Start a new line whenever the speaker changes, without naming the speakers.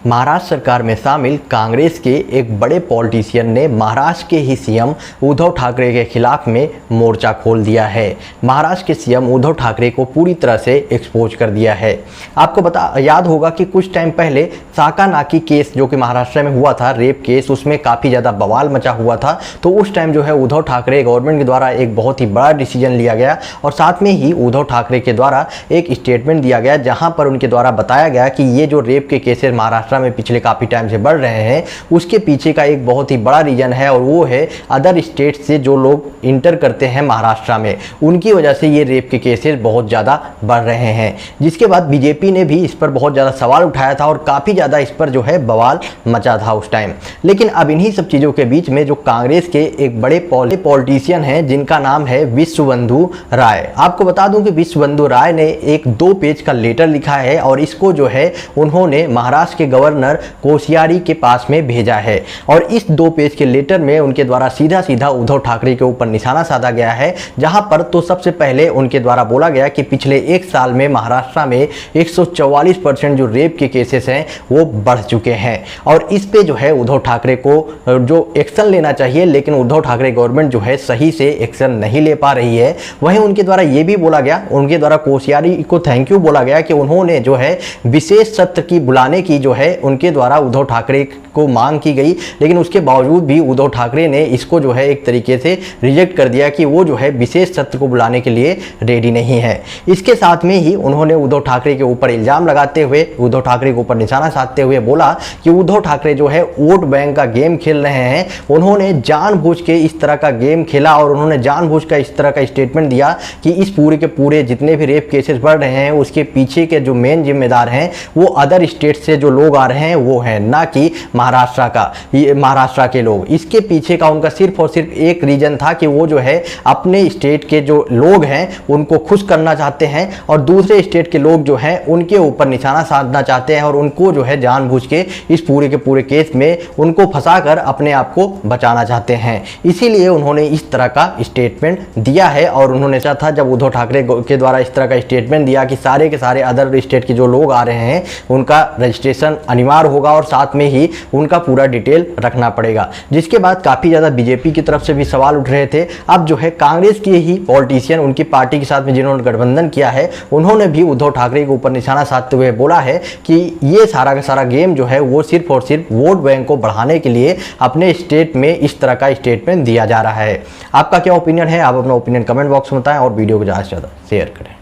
महाराष्ट्र सरकार में शामिल कांग्रेस के एक बड़े पॉलिटिशियन ने महाराष्ट्र के ही सीएम उद्धव ठाकरे के खिलाफ में मोर्चा खोल दिया है। महाराष्ट्र के सीएम उद्धव ठाकरे को पूरी तरह से एक्सपोज कर दिया है। आपको याद होगा कि कुछ टाइम पहले साका नाकी केस जो कि महाराष्ट्र में हुआ था, रेप केस, उसमें काफ़ी ज़्यादा बवाल मचा हुआ था। तो उस टाइम जो है उद्धव ठाकरे गवर्नमेंट के द्वारा एक बहुत ही बड़ा डिसीजन लिया गया और साथ में ही उद्धव ठाकरे के द्वारा एक स्टेटमेंट दिया गया जहाँ पर उनके द्वारा बताया गया कि ये जो रेप के केसेस महाराष्ट्र में पिछले काफ़ी टाइम से बढ़ रहे हैं उसके पीछे का एक बहुत ही बड़ा रीजन है और वो है अदर स्टेट से जो लोग इंटर करते हैं महाराष्ट्र में, उनकी वजह से ये रेप के केसेस बहुत ज़्यादा बढ़ रहे हैं। जिसके बाद बीजेपी ने भी इस पर बहुत ज़्यादा सवाल उठाया था और काफ़ी ज़्यादा इस पर जो है बवाल मचा था उस टाइम। लेकिन अब इन्हीं सब चीज़ों के बीच में जो कांग्रेस के एक बड़े पॉलिटिशियन हैं जिनका नाम है विश्वबंधु राय। आपको बता दूं कि विश्वबंधु राय ने एक 2 पेज का लेटर लिखा है और इसको जो है उन्होंने महाराष्ट्र के गवर्नर कोश्यारी के पास में भेजा है। और इस 2 पेज के लेटर में उनके द्वारा सीधा सीधा उद्धव ठाकरे के ऊपर निशाना साधा गया है, जहां पर तो सबसे पहले उनके द्वारा बोला गया कि पिछले 1 साल में महाराष्ट्र में 144% जो रेप के केसेस हैं वो बढ़ चुके हैं और इस पे जो है उद्धव ठाकरे को जो एक्शन लेना चाहिए, लेकिन उद्धव ठाकरे गवर्नमेंट जो है सही से एक्शन नहीं ले पा रही है। वहीं उनके द्वारा ये भी बोला गया, उनके द्वारा कोश्यारी को थैंक यू बोला गया कि उन्होंने जो है विशेष सत्र की बुलाने की जो है उनके द्वारा उद्धव ठाकरे को मांग की गई, लेकिन उसके बावजूद भी उद्धव ठाकरे ने इसको जो है एक तरीके से रिजेक्ट कर दिया कि वो जो है विशेष सत्र को बुलाने के लिए रेडी नहीं है। इसके साथ में ही उन्होंने उद्धव ठाकरे के ऊपर इल्जाम लगाते हुए, उद्धव ठाकरे के ऊपर निशाना साधते हुए बोला कि उद्धव ठाकरे जो है वोट बैंक का गेम खेल रहे हैं। उन्होंने जानबूझ के इस तरह का गेम खेला और उन्होंने जानबूझ कर इस तरह का स्टेटमेंट दिया कि इस पूरे के पूरे जितने भी रेप केसेस बढ़ रहे हैं उसके पीछे के जो मेन जिम्मेदार हैं वो अदर स्टेट से जो लोग आ रहे हैं वो हैं, ना कि महाराष्ट्र के लोग। इसके पीछे का उनका सिर्फ और सिर्फ एक रीजन था कि वो जो है अपने स्टेट के जो लोग हैं उनको खुश करना चाहते हैं और दूसरे स्टेट के लोग जो हैं उनके ऊपर निशाना साधना चाहते हैं और उनको जो है जानबूझ के इस पूरे के पूरे केस में उनको फंसाकर अपने आप को बचाना चाहते हैं। इसीलिए उन्होंने इस तरह का स्टेटमेंट दिया है और उन्होंने चाहा था जब उद्धव ठाकरे के द्वारा इस तरह का स्टेटमेंट दिया कि सारे के सारे अदर स्टेट के जो लोग आ रहे हैं उनका रजिस्ट्रेशन अनिवार्य होगा और साथ में ही उनका पूरा डिटेल रखना पड़ेगा। जिसके बाद काफ़ी ज़्यादा बीजेपी की तरफ से भी सवाल उठ रहे थे। अब जो है कांग्रेस के ही पॉलिटिशियन उनकी पार्टी के साथ में जिन्होंने गठबंधन किया है उन्होंने भी उद्धव ठाकरे के ऊपर निशाना साधते हुए बोला है कि ये सारा का सारा गेम जो है वो सिर्फ और सिर्फ वोट बैंक को बढ़ाने के लिए अपने स्टेट में इस तरह का स्टेटमेंट दिया जा रहा है। आपका क्या ओपिनियन है? आप अपना ओपिनियन कमेंट बॉक्स में बताएं और वीडियो को ज़्यादा से ज़्यादा शेयर करें।